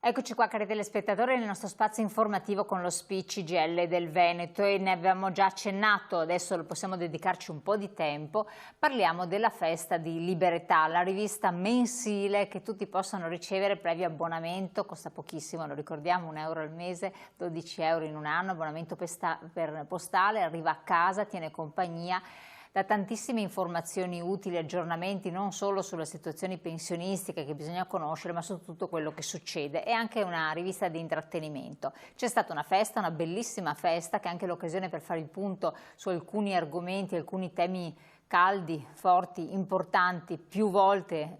Eccoci qua cari telespettatori nel nostro spazio informativo con lo SPI CGIL del Veneto e ne avevamo già accennato, adesso possiamo dedicarci un po' di tempo. Parliamo della festa di Libertà, la rivista mensile che tutti possono ricevere previo abbonamento, costa pochissimo, lo ricordiamo, €1 al mese, 12 euro in un anno, abbonamento postale, arriva a casa, tiene compagnia. Da tantissime informazioni utili, aggiornamenti non solo sulle situazioni pensionistiche che bisogna conoscere, ma su tutto quello che succede. È anche una rivista di intrattenimento. C'è stata una festa, una bellissima festa, che è anche l'occasione per fare il punto su alcuni argomenti, alcuni temi caldi, forti, importanti, più volte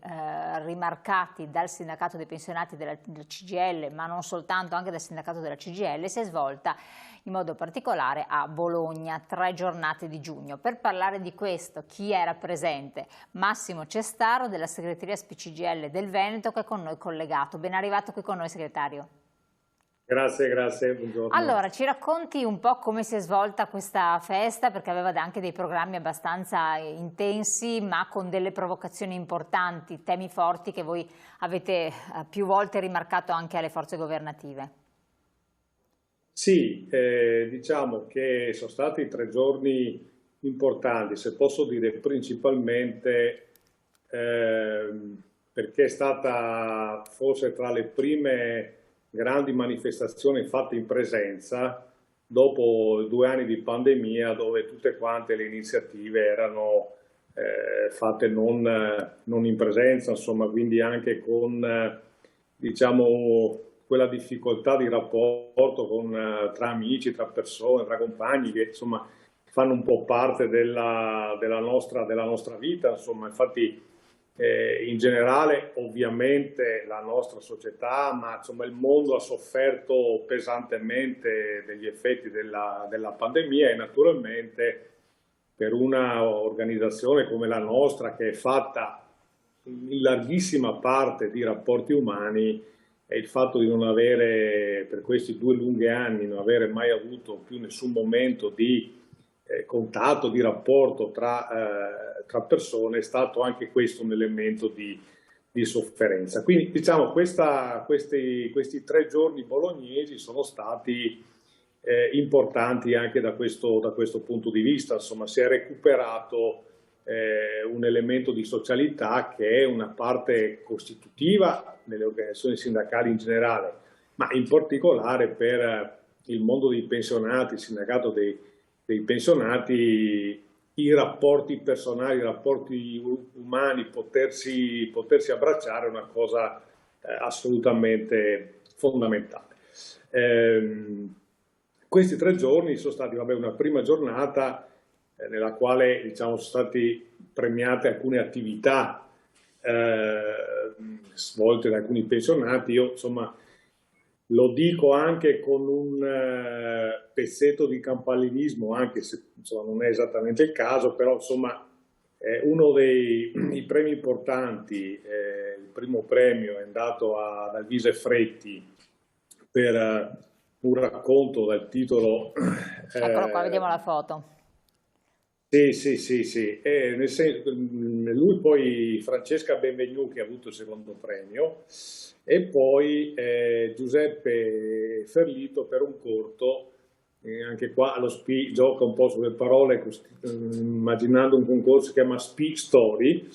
rimarcati dal sindacato dei pensionati della CGIL, ma non soltanto, anche dal sindacato della CGIL, si è svolta in modo particolare a Bologna, 3 giornate di giugno. Per parlare di questo, chi era presente? Massimo Cestaro della segreteria SPI-CGIL del Veneto, che è con noi collegato. Ben arrivato qui con noi, segretario. Grazie, buongiorno. Allora, ci racconti un po' come si è svolta questa festa, perché aveva anche dei programmi abbastanza intensi, ma con delle provocazioni importanti, temi forti che voi avete più volte rimarcato anche alle forze governative. Sì, diciamo che sono stati 3 giorni importanti, se posso dire principalmente perché è stata forse tra le prime grandi manifestazioni fatte in presenza dopo 2 anni di pandemia, dove tutte quante le iniziative erano fatte non in presenza, insomma, quindi anche con diciamo quella difficoltà di rapporto tra amici, tra persone, tra compagni che insomma fanno un po' parte della nostra vita, insomma. Infatti in generale ovviamente la nostra società, ma insomma il mondo ha sofferto pesantemente degli effetti della pandemia, e naturalmente per una organizzazione come la nostra, che è fatta in larghissima parte di rapporti umani, e il fatto di non avere, per questi 2 lunghi anni, non avere mai avuto più nessun momento di contatto, di rapporto tra persone, è stato anche questo un elemento di sofferenza. Quindi diciamo questi 3 giorni bolognesi sono stati importanti anche da questo punto di vista. Insomma, si è recuperato un elemento di socialità che è una parte costitutiva nelle organizzazioni sindacali in generale, ma in particolare per il mondo dei pensionati, il sindacato dei pensionati, i rapporti personali, i rapporti umani, potersi abbracciare è una cosa assolutamente fondamentale. Questi 3 giorni sono stati una prima giornata nella quale diciamo, sono state premiate alcune attività svolte da alcuni pensionati. Io insomma lo dico anche con un pezzetto di campanilismo, anche se insomma, non è esattamente il caso, però insomma uno dei premi importanti, il primo premio è andato ad Alvise Fretti per un racconto dal titolo... Eccolo qua, vediamo la foto. Sì. Lui poi Francesca Benvenu che ha avuto il secondo premio, e poi Giuseppe Ferlito per un corto, anche qua lo SPI gioca un po' sulle parole, immaginando un concorso che si chiama SPI Story,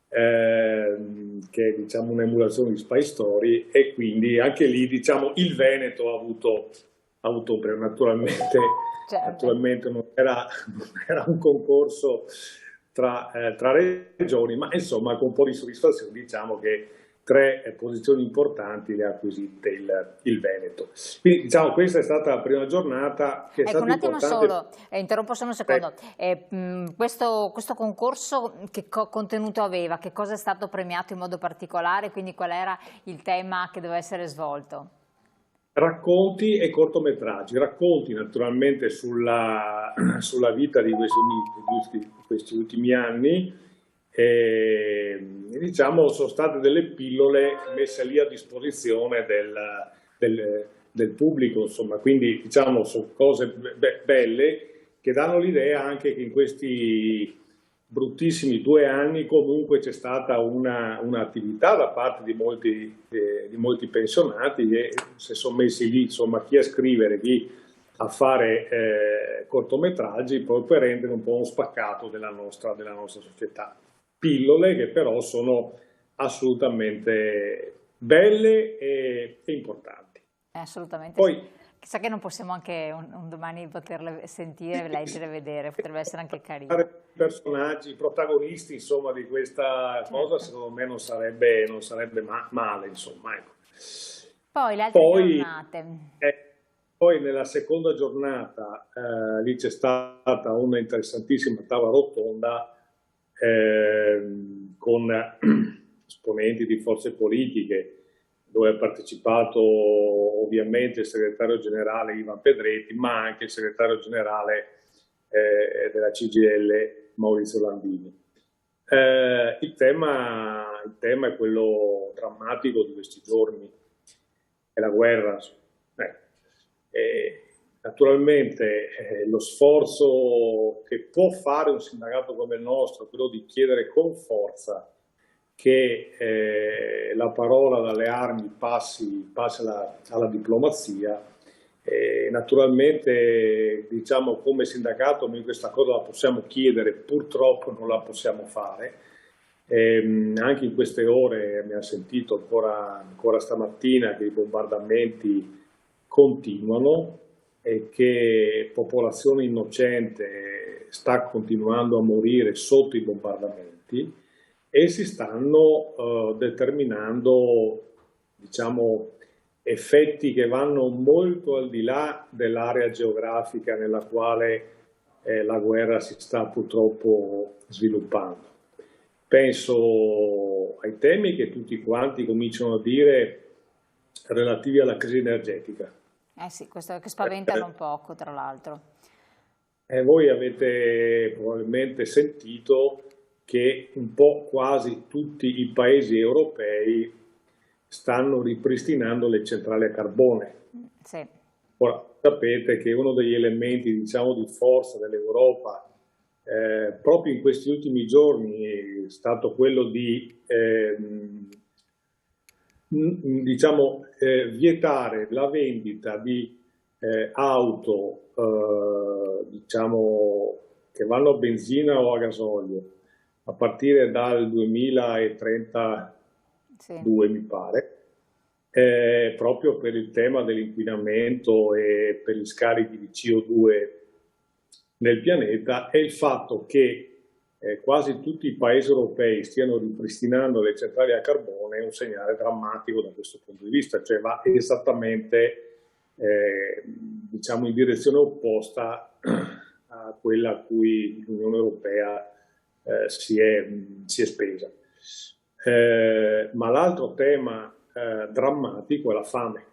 che è diciamo un'emulazione di Spy Story, e quindi anche lì diciamo il Veneto ha avuto un premio. Naturalmente non era un concorso tra regioni, ma insomma con un po' di soddisfazione diciamo che 3 posizioni importanti le ha acquisite il Veneto. Quindi diciamo questa è stata la prima giornata che è stata importante. Un attimo solo, interrompo solo un secondo. Questo concorso che contenuto aveva? Che cosa è stato premiato in modo particolare? Quindi qual era il tema che doveva essere svolto? Racconti e cortometraggi, racconti naturalmente sulla vita di questi ultimi anni, e diciamo sono state delle pillole messe lì a disposizione del pubblico, insomma, quindi diciamo sono cose belle che danno l'idea anche che in questi bruttissimi 2 anni comunque c'è stata un'attività da parte di molti pensionati che si sono messi lì, insomma, chi a scrivere, chi a fare cortometraggi poi per rendere un po' uno spaccato della nostra società. Pillole che però sono assolutamente belle e importanti. Assolutamente Poi, sì. Chissà che non possiamo anche un domani poterle sentire, leggere, vedere, potrebbe essere anche carino. personaggi, protagonisti, insomma, di questa cosa, Certo. secondo me non sarebbe male, insomma, ecco. Poi le altre giornate. Poi nella seconda giornata lì c'è stata una interessantissima tavola rotonda con esponenti di forze politiche, dove ha partecipato ovviamente il segretario generale Ivan Pedretti, ma anche il segretario generale della CGIL Maurizio Landini. Il tema è quello drammatico di questi giorni, è la guerra. Naturalmente lo sforzo che può fare un sindacato come il nostro, quello di chiedere con forza che la parola dalle armi passi alla diplomazia. Naturalmente, diciamo, come sindacato noi questa cosa la possiamo chiedere, purtroppo non la possiamo fare. Anche in queste ore abbiamo sentito ancora stamattina che i bombardamenti continuano e che popolazione innocente sta continuando a morire sotto i bombardamenti e si stanno determinando, diciamo, effetti che vanno molto al di là dell'area geografica nella quale la guerra si sta purtroppo sviluppando. Penso ai temi che tutti quanti cominciano a dire relativi alla crisi energetica. Sì, questo che spaventa non poco, tra l'altro. Voi avete probabilmente sentito che un po' quasi tutti i paesi europei stanno ripristinando le centrali a carbone. Sì. Ora, sapete che uno degli elementi, diciamo, di forza dell'Europa proprio in questi ultimi giorni è stato quello di diciamo, vietare la vendita di auto diciamo, che vanno a benzina o a gasolio a partire dal 2032, sì, mi pare, proprio per il tema dell'inquinamento e per gli scarichi di CO2 nel pianeta, e il fatto che quasi tutti i paesi europei stiano ripristinando le centrali a carbone è un segnale drammatico da questo punto di vista, cioè va esattamente diciamo in direzione opposta a quella a cui l'Unione Europea si è spesa. Ma l'altro tema drammatico è la fame.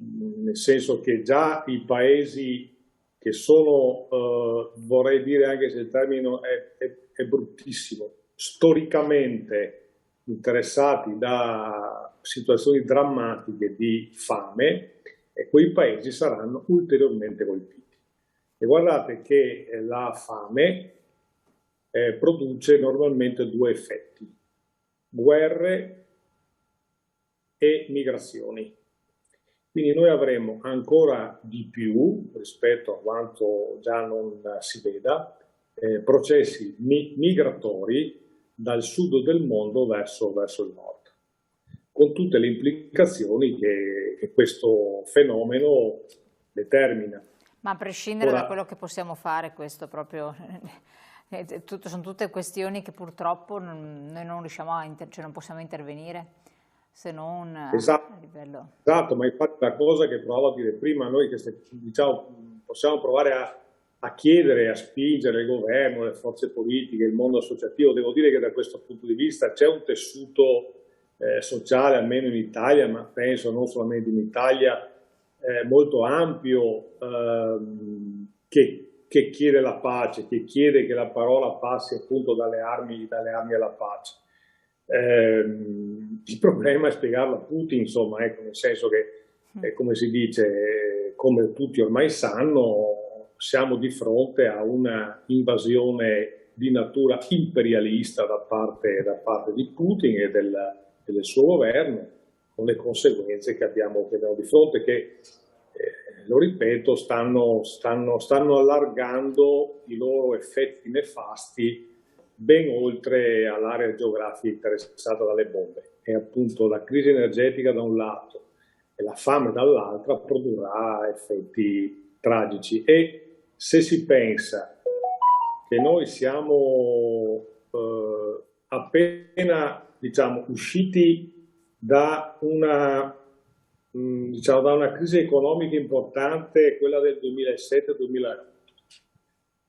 Nel senso che già i paesi che sono, vorrei dire, anche se il termine è bruttissimo, storicamente interessati da situazioni drammatiche di fame, e quei paesi saranno ulteriormente colpiti. E guardate che la fame produce normalmente due effetti: guerre e migrazioni. Quindi noi avremo ancora di più, rispetto a quanto già non si veda, processi migratori dal sud del mondo verso il nord, con tutte le implicazioni che questo fenomeno determina. Ma a prescindere da quello che possiamo fare, questo proprio... sono tutte questioni che purtroppo noi non riusciamo cioè non possiamo intervenire, se non a livello... Esatto, ma infatti la cosa che provavo a dire prima, noi che diciamo, possiamo provare a chiedere, a spingere il governo, le forze politiche, il mondo associativo, devo dire che da questo punto di vista c'è un tessuto sociale, almeno in Italia, ma penso non solamente in Italia, molto ampio, che chiede la pace, che chiede che la parola passi appunto dalle armi alla pace. Il problema è spiegarlo a Putin, insomma, ecco, nel senso che, come si dice, come tutti ormai sanno, siamo di fronte a una invasione di natura imperialista da parte di Putin e del suo governo, con le conseguenze che abbiamo di fronte, che lo ripeto, stanno allargando i loro effetti nefasti ben oltre all'area geografica interessata dalle bombe. E appunto la crisi energetica da un lato e la fame dall'altra produrrà effetti tragici. E se si pensa che noi siamo appena, diciamo, usciti da una crisi economica importante, quella del 2007-2008,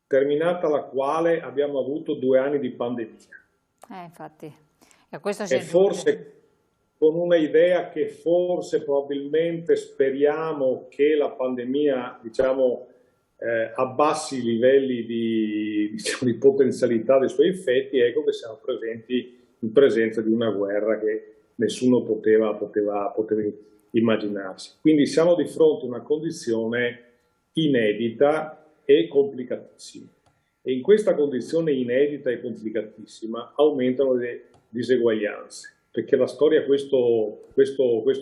terminata la quale abbiamo avuto 2 anni di pandemia. Infatti, e questo e forse con una idea che forse probabilmente speriamo che la pandemia, abbassi i livelli di potenzialità dei suoi effetti, ecco che siamo in presenza di una guerra che nessuno poteva immaginarsi. Quindi siamo di fronte a una condizione inedita e complicatissima. E in questa condizione inedita e complicatissima aumentano le diseguaglianze, perché la storia questo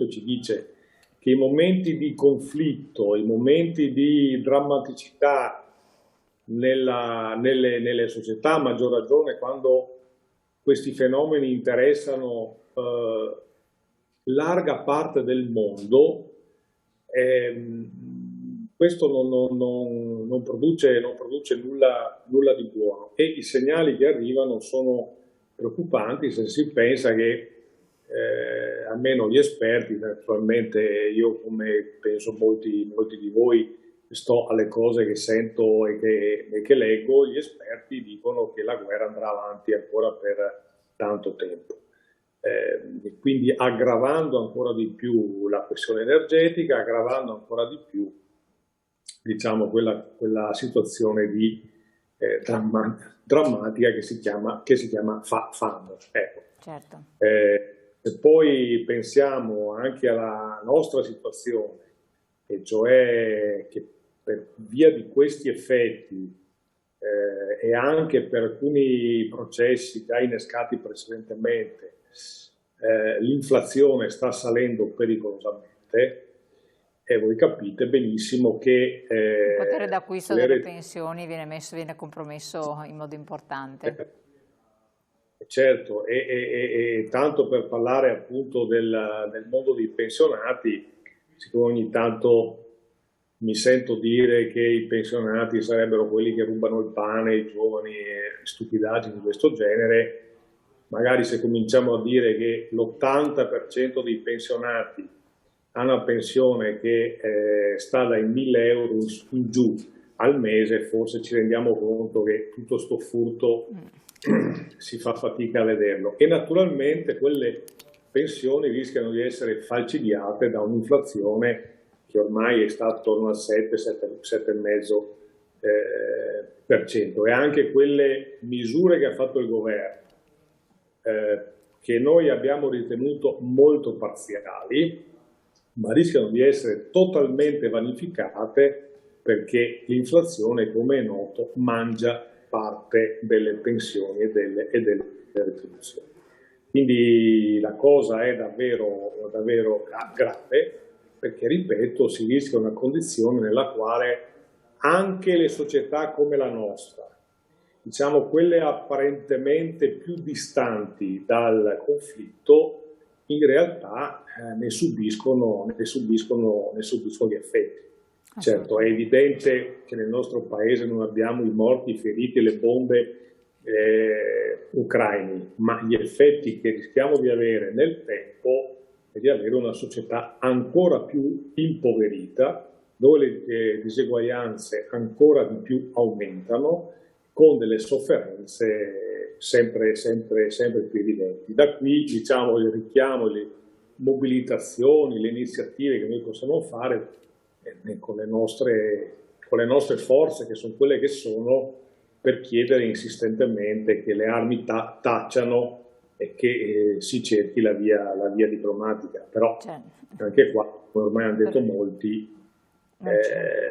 ci dice, che i momenti di conflitto, i momenti di drammaticità nelle società, a maggior ragione quando questi fenomeni interessano larga parte del mondo, questo non produce nulla di buono, e i segnali che arrivano sono preoccupanti se si pensa che almeno gli esperti, naturalmente io, come penso molti di voi, sto alle cose che sento e che leggo, gli esperti dicono che la guerra andrà avanti ancora per tanto tempo. Quindi aggravando ancora di più la questione energetica, aggravando ancora di più, diciamo, quella situazione di drammatica che si chiama fame. Ecco. Certo. Se poi pensiamo anche alla nostra situazione, e cioè che per via di questi effetti e anche per alcuni processi già innescati precedentemente, l'inflazione sta salendo pericolosamente, e voi capite benissimo che il potere d'acquisto delle pensioni viene compromesso in modo importante. Certo, e tanto per parlare appunto del mondo dei pensionati, siccome ogni tanto mi sento dire che i pensionati sarebbero quelli che rubano il pane, i giovani, stupidaggini di questo genere, magari se cominciamo a dire che l'80% dei pensionati ha una pensione che sta dai 1.000 euro in giù al mese, forse ci rendiamo conto che tutto sto furto si fa fatica a vederlo. E naturalmente quelle pensioni rischiano di essere falcidiate da un'inflazione che ormai sta attorno al 7,5%, e anche quelle misure che ha fatto il governo, che noi abbiamo ritenuto molto parziali, ma rischiano di essere totalmente vanificate, perché l'inflazione, come è noto, mangia parte delle pensioni e delle retribuzioni. Quindi la cosa è davvero grave, perché, ripeto, si rischia una condizione nella quale anche le società come la nostra, diciamo quelle apparentemente più distanti dal conflitto, in realtà ne subiscono gli effetti. Certo, è evidente che nel nostro paese non abbiamo i morti, i feriti e le bombe ucraini, ma gli effetti che rischiamo di avere nel tempo è di avere una società ancora più impoverita, dove le diseguaglianze ancora di più aumentano, con delle sofferenze sempre più evidenti. Da qui, diciamo, il richiamo, le mobilitazioni, le iniziative che noi possiamo fare con le nostre forze, che sono quelle che sono, per chiedere insistentemente che le armi tacciano e che si cerchi la via diplomatica. Però anche qua, come ormai hanno detto molti,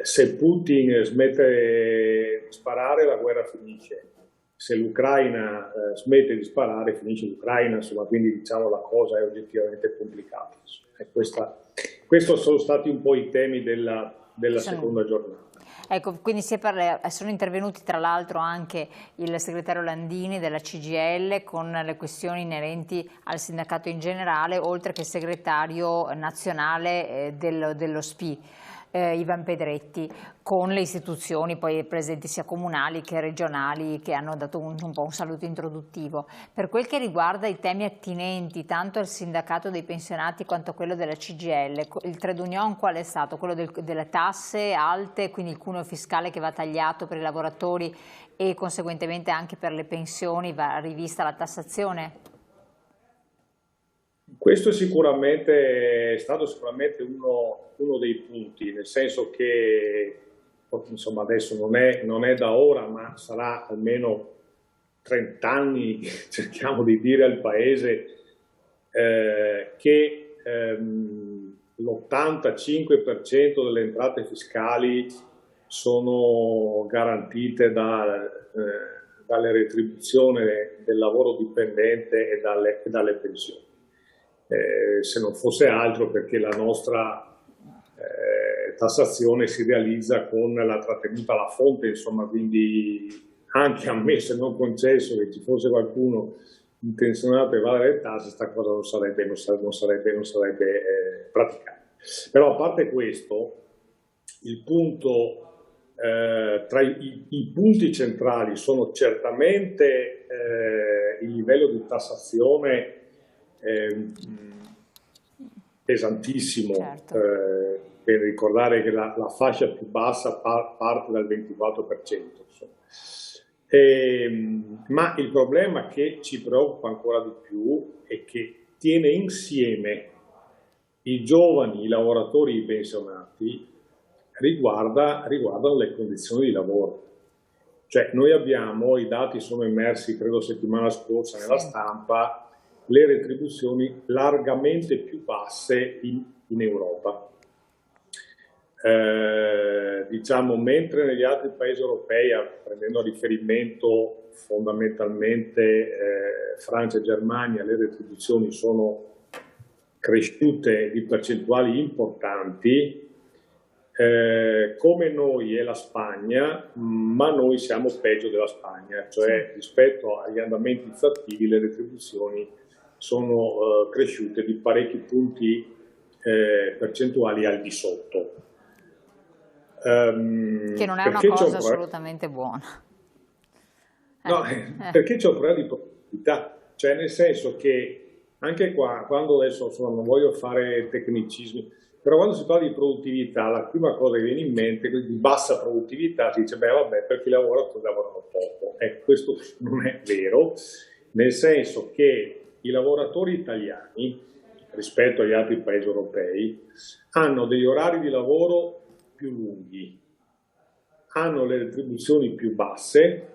Se Putin smette di sparare, la guerra finisce. Se l'Ucraina smette di sparare, finisce l'Ucraina, insomma, quindi diciamo la cosa è oggettivamente complicata. Questi sono stati un po' i temi della seconda giornata. Ecco, quindi sono intervenuti tra l'altro anche il segretario Landini della CGIL con le questioni inerenti al sindacato in generale, oltre che il segretario nazionale dello SPI. Ivan Pedretti, con le istituzioni poi presenti sia comunali che regionali, che hanno dato un po' un saluto introduttivo. Per quel che riguarda i temi attinenti tanto al sindacato dei pensionati quanto a quello della CGIL, il trade union qual è stato? Quello delle tasse alte, quindi il cuneo fiscale che va tagliato per i lavoratori e conseguentemente anche per le pensioni, va rivista la tassazione? Questo è stato sicuramente uno dei punti, nel senso che insomma, adesso non è da ora, ma sarà almeno 30 anni che cerchiamo di dire al Paese che l'85% delle entrate fiscali sono garantite dalle retribuzioni del lavoro dipendente e dalle pensioni. Se non fosse altro perché la nostra tassazione si realizza con la trattenuta alla fonte, insomma, quindi anche a me, se non concesso che ci fosse qualcuno intenzionato a evadere le tasse, questa cosa non sarebbe praticabile. Però a parte questo, il punto, tra i punti centrali sono certamente il livello di tassazione pesantissimo, certo. Per ricordare che la fascia più bassa parte dal 24%. Ma il problema che ci preoccupa ancora di più è che tiene insieme i giovani, i lavoratori, i pensionati, riguardano le condizioni di lavoro. Cioè noi abbiamo, i dati sono emersi credo settimana scorsa nella stampa, le retribuzioni largamente più basse in Europa. Diciamo, mentre negli altri paesi europei, prendendo a riferimento fondamentalmente Francia e Germania, le retribuzioni sono cresciute di percentuali importanti, come noi è la Spagna, ma noi siamo peggio della Spagna, cioè rispetto agli andamenti inflattivi le retribuzioni sono cresciute di parecchi punti percentuali al di sotto. Che non è una cosa assolutamente buona. No, perché c'è un problema di produttività, cioè nel senso che anche qua, quando adesso insomma, non voglio fare tecnicismi, però quando si parla di produttività, la prima cosa che viene in mente è di bassa produttività, si dice, beh vabbè, perché i lavoratori lavorano poco. Questo non è vero, nel senso che i lavoratori italiani, rispetto agli altri paesi europei, hanno degli orari di lavoro più lunghi, hanno le retribuzioni più basse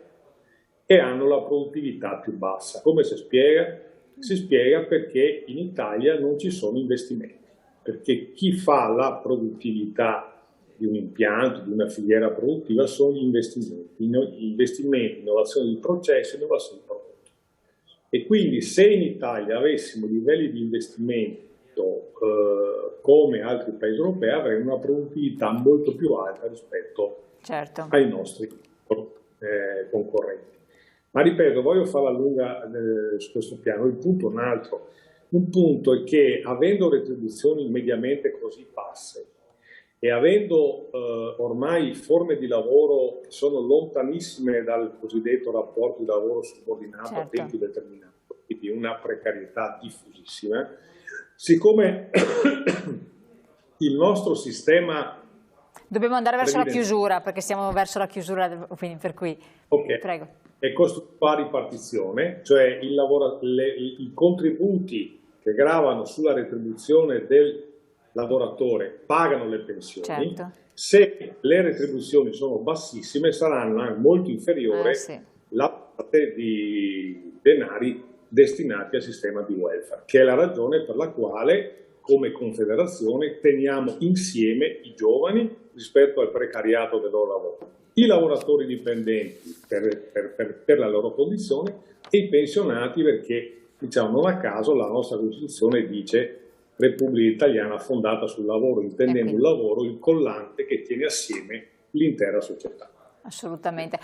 e hanno la produttività più bassa. Come si spiega? Si spiega perché in Italia non ci sono investimenti, perché chi fa la produttività di un impianto, di una filiera produttiva, sono gli investimenti, innovazione di processi, innovazione di prodotto. E quindi se in Italia avessimo livelli di investimento come altri paesi europei, avremmo una produttività molto più alta rispetto ai nostri concorrenti. Ma ripeto, voglio farla lunga su questo piano. Il punto è un altro. Un punto è che avendo retribuzioni mediamente così basse e avendo ormai forme di lavoro che sono lontanissime dal cosiddetto rapporto di lavoro subordinato a tempo determinato, quindi una precarietà diffusissima, siccome il nostro sistema... Dobbiamo andare verso la chiusura, perché siamo verso la chiusura, quindi per cui... Okay. Prego. È costruito a ripartizione, cioè i contributi che gravano sulla retribuzione del lavoratore pagano le pensioni. Certo. Se le retribuzioni sono bassissime saranno molto inferiore la parte di denari destinati al sistema di welfare, che è la ragione per la quale come Confederazione teniamo insieme i giovani rispetto al precariato del loro lavoro, i lavoratori dipendenti per la loro condizione e i pensionati perché, diciamo, non a caso la nostra Costituzione dice Repubblica Italiana fondata sul lavoro, intendendo un lavoro il collante che tiene assieme l'intera società. Assolutamente.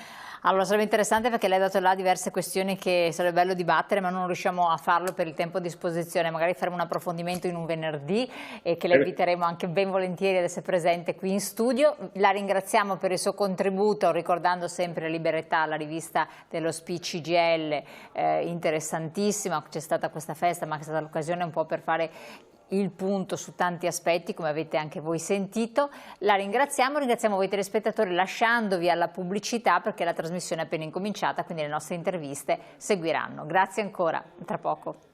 Allora sarebbe interessante perché lei ha dato là diverse questioni che sarebbe bello dibattere, ma non riusciamo a farlo per il tempo a disposizione. Magari faremo un approfondimento in un venerdì e che la inviteremo anche ben volentieri ad essere presente qui in studio. La ringraziamo per il suo contributo, ricordando sempre Libertà, la rivista dello SPI CGIL, interessantissima. C'è stata questa festa, ma è stata l'occasione un po' per fare il punto su tanti aspetti, come avete anche voi sentito. La ringraziamo voi telespettatori, lasciandovi alla pubblicità perché la trasmissione è appena incominciata, quindi le nostre interviste seguiranno. Grazie ancora, tra poco.